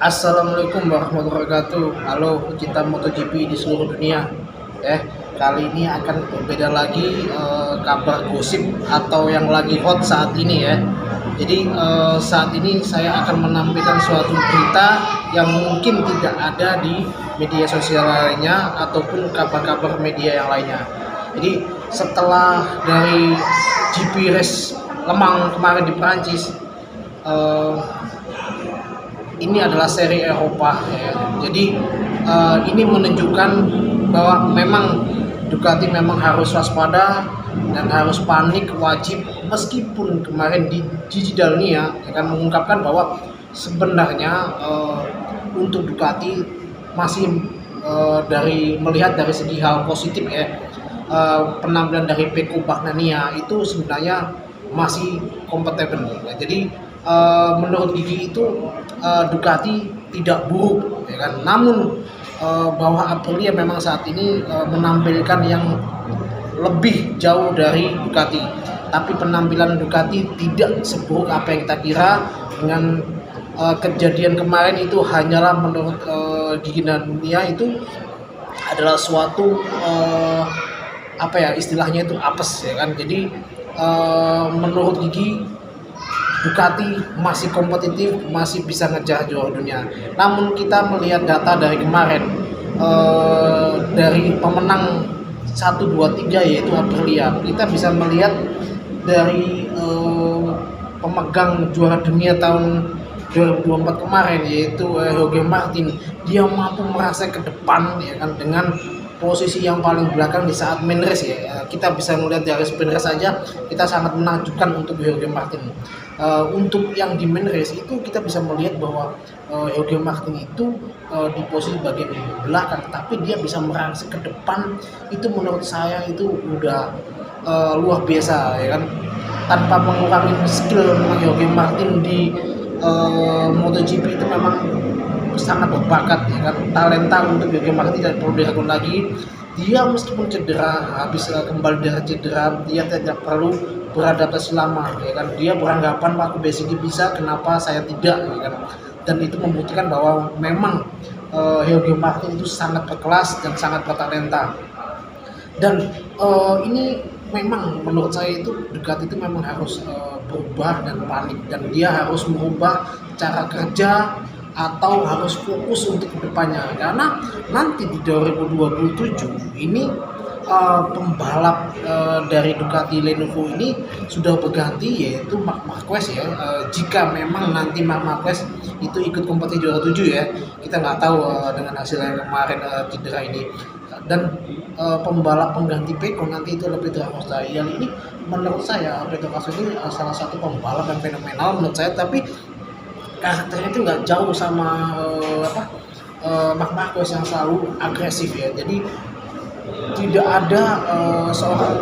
Assalamualaikum warahmatullahi wabarakatuh. Halo pecinta MotoGP di seluruh dunia. Kali ini akan berbeda lagi kabar gosip atau yang lagi hot saat ini ya. Jadi saat ini saya akan menampilkan suatu berita yang mungkin tidak ada di media sosial lainnya ataupun kabar-kabar media yang lainnya. Jadi setelah dari GP Race Lemang kemarin di Prancis, ini adalah seri Eropa ya. Jadi ini menunjukkan bahwa memang Ducati memang harus waspada dan harus panik wajib, meskipun kemarin di Gigi Dall'Nia akan mengungkapkan bahwa sebenarnya untuk Ducati masih melihat dari segi hal positif ya, penampilan dari Pecco Bagnaia itu sebenarnya masih kompeten ya. Jadi menurut Gigi itu Ducati tidak buruk ya kan, namun bahwa Aprilia memang saat ini menampilkan yang lebih jauh dari Ducati, tapi penampilan Ducati tidak seburuk apa yang kita kira. Dengan kejadian kemarin itu hanyalah menurut Gigi Dall'Nia itu adalah suatu apa ya istilahnya itu apes ya kan. Jadi menurut Gigi Ducati masih kompetitif, masih bisa ngejar juara dunia. Namun kita melihat data dari kemarin dari pemenang 1, 2, 3 yaitu Aprilia, kita bisa melihat dari pemegang juara dunia tahun 2024 kemarin yaitu Jorge Martin. Dia mampu merasa ke depan ya kan, dengan posisi yang paling belakang di saat main race ya. Kita bisa melihat dari sprint race saja kita sangat menakjubkan untuk Jorge Martin. Untuk yang di main race itu kita bisa melihat bahwa Jorge Martin itu di posisi bagian belakang, tapi dia bisa merangsek ke depan. Itu menurut saya itu udah luar biasa ya kan, tanpa mengurangi skill Jorge Martin di MotoGP itu memang sangat berbakat ya kan. Talenta untuk Jorge Martin tidak perlu diragukan lagi. Dia meskipun cedera, habis kembali dari cedera, dia tidak perlu beradaptasi lama ya kan. Dia beranggapan aku basically bisa, kenapa saya tidak ya kan. Dan itu membuktikan bahwa memang Jorge Martin itu sangat berkelas dan sangat bertalenta. Dan ini memang menurut saya itu Ducati itu memang harus berubah dan panik, dan dia harus merubah cara kerja atau harus fokus untuk kedepannya, karena nanti di 2027 ini pembalap dari Ducati Lenovo ini sudah berganti, yaitu Marc Marquez ya. Jika memang nanti Marc Marquez itu ikut kompetisi juara 7 ya, kita nggak tahu dengan hasil yang kemarin cedera ini. Dan pembalap pengganti Pecco nanti itu lebih terasa. Yang ini menurut saya Pedro Acosta ini salah satu pembalap yang fenomenal menurut saya, tapi karakternya itu nggak jauh sama Marc Marquez yang selalu agresif ya. Jadi tidak ada seorang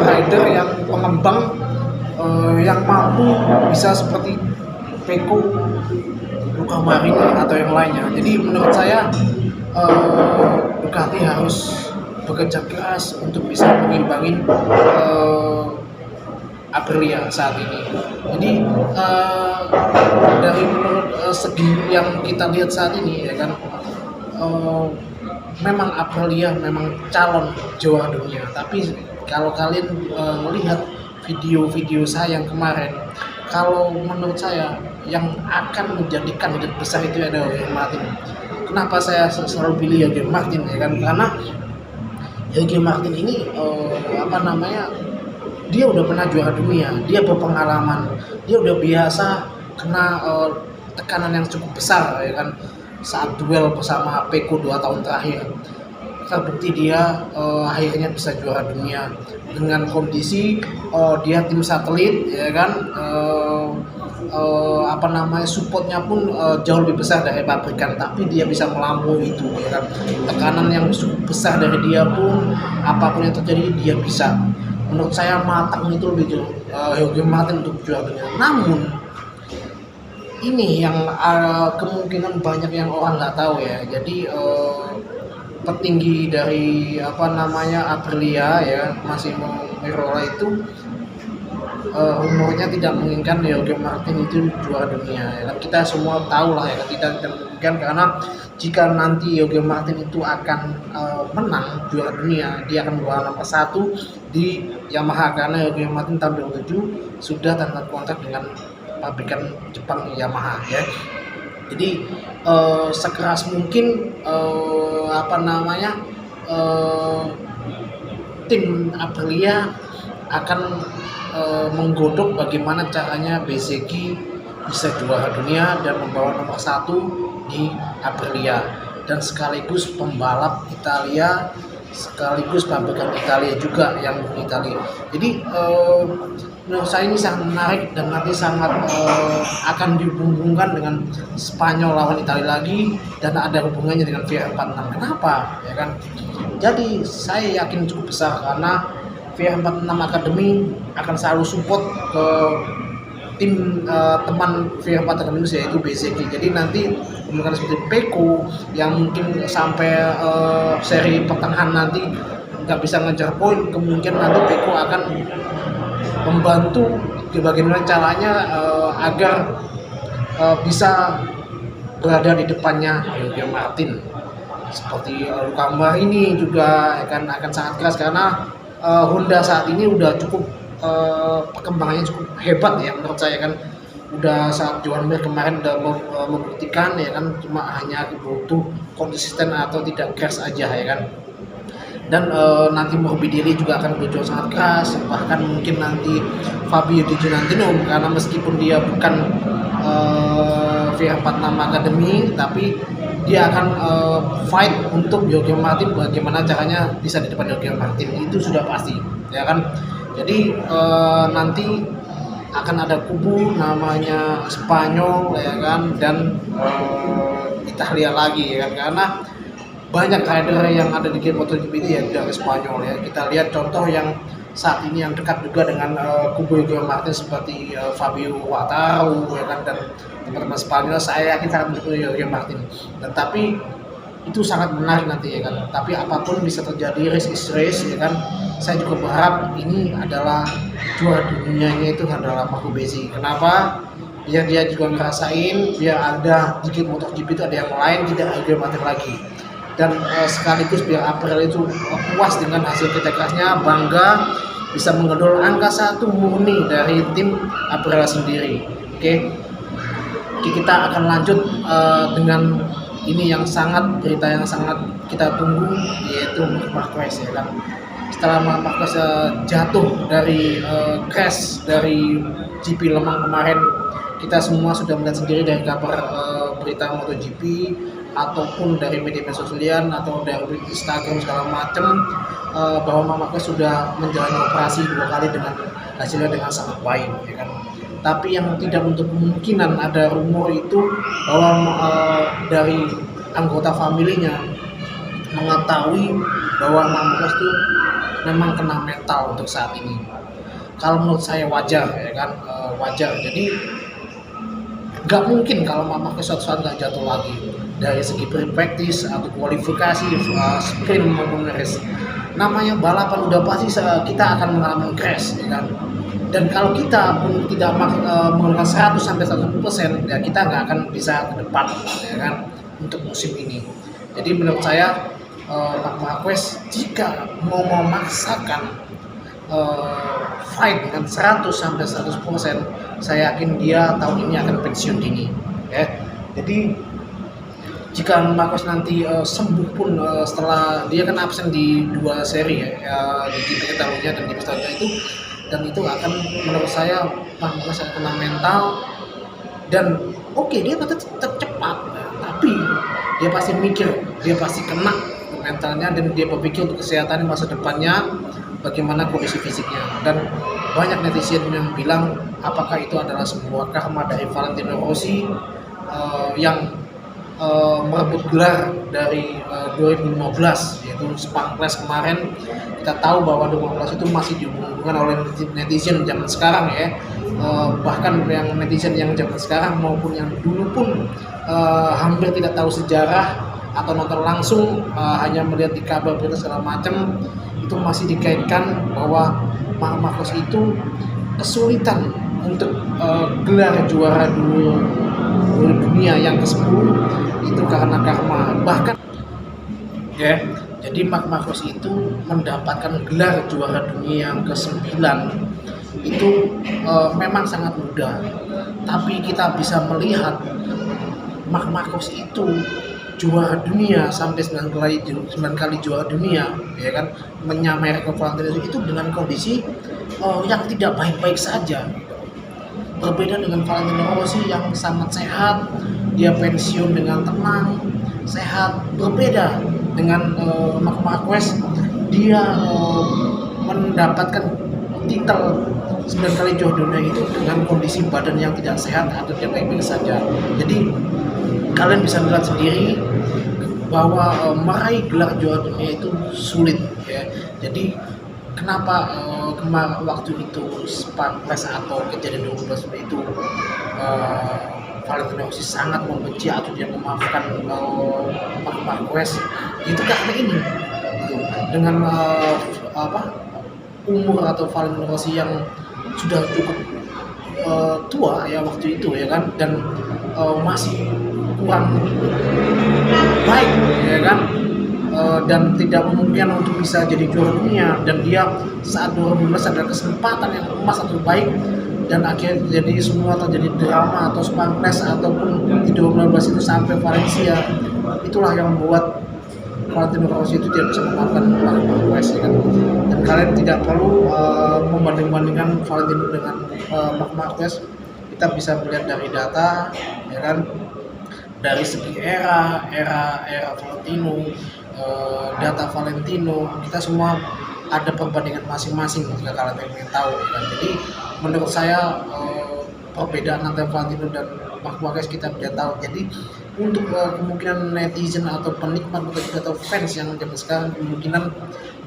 rider yang pengembang yang mampu bisa seperti Pecco, Luca Marini atau yang lainnya. Jadi menurut saya Ducati harus bekerja keras untuk bisa mengimbangin Aprilia saat ini. Jadi dari menurut segi yang kita lihat saat ini ya kan, memang Aprilia memang calon juara dunia. Tapi kalau kalian melihat video-video saya yang kemarin, kalau menurut saya yang akan menjadi kandidat besar itu adalah Jorge Martin. Kenapa saya selalu pilih Jorge Martin ya kan? Karena Jorge Martin ini dia udah pernah juara dunia, dia berpengalaman, dia udah biasa kena tekanan yang cukup besar ya kan, saat duel bersama Pecco 2 tahun terakhir. Terbukti dia akhirnya bisa juara dunia dengan kondisi dia tim satelit ya kan, supportnya pun jauh lebih besar dari pabrikan, tapi dia bisa melampaui itu ya kan. Tekanan yang cukup besar dari dia pun apapun yang terjadi dia bisa. Menurut saya matang itu lebih Jorge Martin untuk juara dunia. Namun ini yang kemungkinan banyak yang orang nggak tahu ya. Jadi petinggi dari Aprilia ya, Massimo Merola itu umurnya tidak menginginkan Jorge Martin itu juara dunia ya kan. Kita semua tahu lah ya kan, kita demikian, karena jika nanti Jorge Martin itu akan menang juara dunia, dia akan membawa nomor 1 di Yamaha, karena Jorge Martin tahun 2007 sudah tanda kontrak dengan pabrikan Jepang Yamaha ya. Jadi sekeras mungkin tim Aprilia akan menggodok bagaimana caranya Bezzecchi bisa juara dunia dan membawa nomor 1 di Aprilia, dan sekaligus pembalap Italia, sekaligus pabrikan Italia juga yang di Italia. Jadi menurut saya ini sangat menarik dan nanti sangat akan dihubungkan dengan Spanyol lawan Italia lagi, dan ada hubungannya dengan VR46. Kenapa? Ya kan? Jadi saya yakin cukup besar karena VR46 Academy akan selalu support ke tim teman VR46 Academy, yaitu Bezzecchi. Jadi nanti mungkin seperti Pecco yang mungkin sampai seri pertengahan nanti nggak bisa ngejar poin, kemungkinan nanti Pecco akan membantu bagaimana caranya agar bisa berada di depannya Jorge Martin. Seperti Luca Marini juga akan sangat keras, karena Honda saat ini udah cukup perkembangannya cukup hebat ya menurut saya kan. Udah saat Johan Mir kemarin udah membuktikan ya kan, cuma hanya butuh konsisten atau tidak crash aja ya kan. Dan nanti Morbidelli juga akan berjuang sangat keras, bahkan mungkin nanti Fabio Di Giannantonio, karena meskipun dia bukan VR46 Academy, tapi dia akan fight untuk Jorge Martin, bagaimana caranya bisa di depan Jorge Martin, itu sudah pasti ya kan. Jadi nanti akan ada kubu namanya Spanyol ya kan, dan Italia lagi ya kan, karena banyak rider yang ada di game MotoGP ini ya dari Spanyol ya. Kita lihat contoh yang saat ini yang dekat juga dengan kubu Jorge Martin seperti Fabio Quartararo ya kan, dan teman-teman Spanyol saya yakin sangat mendukung Jorge Martin. Dan tapi itu sangat menarik nanti ya kan. Tapi apapun bisa terjadi, race is race ya kan. Saya juga berharap ini adalah juara dunianya itu adalah Marco Bezzecchi. Kenapa? Biar dia juga ngerasain, biar ada di game MotoGP itu ada yang lain, tidak Jorge Martin lagi. Dan sekaligus biar Aprilia itu puas dengan hasil kerja kerasnya, bangga bisa menggedor angka 1 murni dari tim Aprilia sendiri. Oke, kita akan lanjut dengan ini yang berita yang sangat kita tunggu, yaitu Marquez ya kan. Setelah Marquez jatuh dari crash dari GP Le Mans kemarin, kita semua sudah melihat sendiri dari kabar berita MotoGP ataupun dari media sosial atau dari Instagram segala macam, bahwa Marquez sudah menjalani operasi 2 kali dengan hasilnya dengan sangat baik ya kan. Tapi yang tidak untuk kemungkinan ada rumor itu bahwa dari anggota familinya mengetahui bahwa Marquez itu memang kena mental untuk saat ini. Kalau menurut saya wajar ya kan, wajar. Jadi nggak mungkin kalau Marquez suatu saat nggak jatuh lagi dari segi practice atau kualifikasi, sprint maupun race. Namanya balapan udah pasti kita akan mengalami crash ya kan. Dan kalau kita pun tidak menggunakan 100-100%, ya kita nggak akan bisa ke depan ya kan untuk musim ini. Jadi menurut saya Marquez jika mau memaksakan fight dengan 100-100%, saya yakin dia tahun ini akan pensiun dini ya. Jadi jika Marquez nanti sembuh pun setelah dia kan absen di 2 seri ya, di GP Catalunya dan di Pistoia itu akan menurut saya Marquez akan kena mental. Dan oke, dia tetap cepat, tapi dia pasti mikir, dia pasti kena mentalnya, dan dia berpikir untuk kesehatan masa depannya, bagaimana kondisi fisiknya. Dan banyak netizen yang bilang apakah itu adalah sebuah karma dari Valentino Rossi yang merebut gelar dari 2015, yaitu Sepang Clash kemarin. Kita tahu bahwa 2015 itu masih dihubungkan oleh netizen zaman sekarang ya, bahkan yang netizen yang zaman sekarang maupun yang dulu pun hampir tidak tahu sejarah atau nonton langsung, hanya melihat di kabar berita segala macam, itu masih dikaitkan bahwa Marquez itu kesulitan untuk gelar juara dunia yang ke-10 itu karena karma. Bahkan ya, jadi Marc Marquez itu mendapatkan gelar juara dunia yang ke-9 itu memang sangat mudah, tapi kita bisa melihat Marc Marquez itu juara dunia sampai 9 kali juara dunia, ya kan, menyamai rekor Valentino itu dengan kondisi yang tidak baik-baik saja. Berbeda dengan Valentino Rossi yang sangat sehat, dia pensiun dengan tenang, sehat. Berbeda dengan Marc Marquez, dia mendapatkan titel 9 kali juara dunia itu dengan kondisi badan yang tidak sehat atau tidak baik-baik saja. Jadi kalian bisa melihat sendiri bahwa meraih gelar juara dunia itu sulit ya. Jadi kenapa kemarin waktu itu Spa-Pres atau kejadian 2012 itu Valentino Rossi sangat membenci atau tidak memaafkan Marc Marquez, itu karena ini gitu. Dengan umur atau Valentino Rossi yang sudah cukup tua ya waktu itu ya kan, dan masih kurang baik ya kan, dan tidak memungkinkan untuk bisa jadi juara dunia, dan dia saat 2015 ada kesempatan yang emas atau baik, dan akhirnya jadi semua terjadi drama atau Spa-Pres ataupun di 2015 itu sampai Valencia. Itulah yang membuat Valentino Rossi itu tidak bisa memaafkan Marc Marquez ya kan. Dan kalian tidak perlu membanding-bandingkan Valentino dengan Marc Marquez. Kita bisa melihat dari data ya kan, dari segi era Valentino, data Valentino, kita semua ada perbandingan masing-masing jika kalian ingin tahu ya kan. Jadi menurut saya perbedaan antara Valentino dan Marc Marquez kita tidak tahu. Jadi untuk kemungkinan netizen atau penikmat atau fans yang zaman sekarang kemungkinan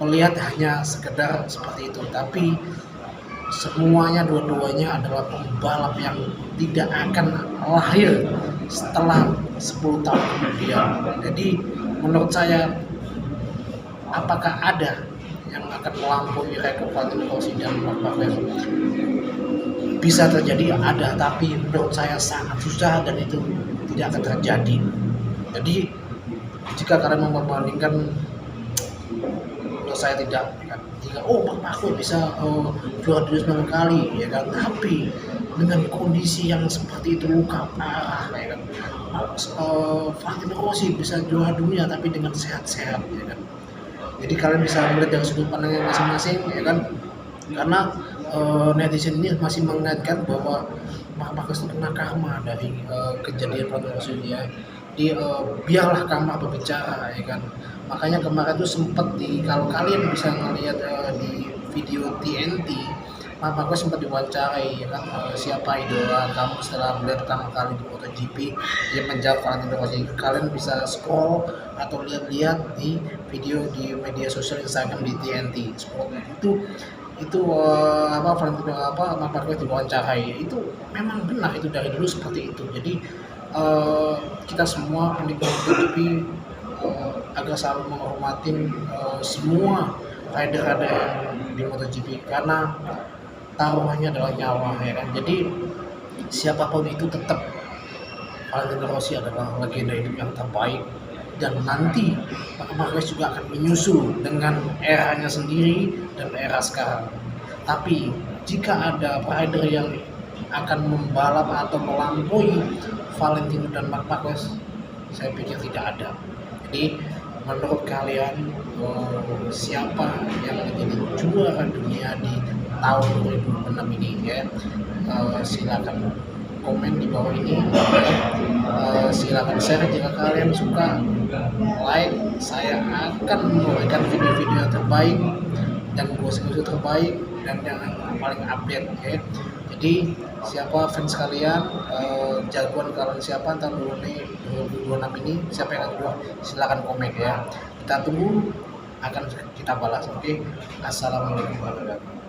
melihat hanya sekedar seperti itu, tapi semuanya dua-duanya adalah pembalap yang tidak akan lahir setelah 10 tahun kemudian. Jadi menurut saya, apakah ada yang akan melampaui rekor Valentino Rossi dan Marc Marquez? Bisa terjadi, ada, tapi menurut saya sangat susah dan itu tidak akan terjadi. Jadi jika kalian membandingkan, menurut saya tidak kan. Jika Marc Marquez bisa juara dunia 9 kali ya kan, tapi dengan kondisi yang seperti itu, luka parah ya kan. Valentino Rossi bisa juara dunia tapi dengan sehat-sehat ya kan. Jadi kalian bisa melihat dari sudut pandangnya masing-masing ya kan, karena netizen ini masih mengaitkan bahwa Marc Marquez itu kena karma dari kejadian Valentino Rossi ya. Biarlah karma berbicara ya kan. Makanya kemarin itu sempat kalau kalian bisa melihat di video TNT, Marc Marquez sempat diwawancarai ya kan, siapa idola kamu setelah melihat pertama kali di MotoGP. Dia menjawab Valentino Rossi. Kalian bisa scroll atau lihat-lihat di video di media sosial Instagram di TNT. Scroll itu Valentino Marc Marquez diwawancarai, itu memang benar, itu dari dulu seperti itu. Jadi kita semua penikmat MotoGP agar selalu menghormatin semua rider-rider yang di MotoGP, karena taruhannya adalah nyawa ya kan. Jadi siapapun itu tetap Valentino Rossi adalah legenda hidup yang terbaik, dan nanti Marc Marquez juga akan menyusul dengan eranya sendiri dan era sekarang. Tapi jika ada rider yang akan membalap atau melampaui Valentino dan Marc Marquez, saya pikir tidak ada. Jadi menurut kalian siapa yang menjadi juara dunia di tahun 2006 ini ya? Silakan komen di bawah ini, silakan share jika kalian suka, like. Saya akan memberikan video-video yang terbaik dan gosip-gosip terbaik dan yang paling update ya. Jadi siapa fans kalian, jagoan kalian siapa tahun 2026 ini, siapa yang kedua, silakan komen ya. Kita tunggu, akan kita balas. Oke. Assalamualaikum warahmatullahi wabarakatuh.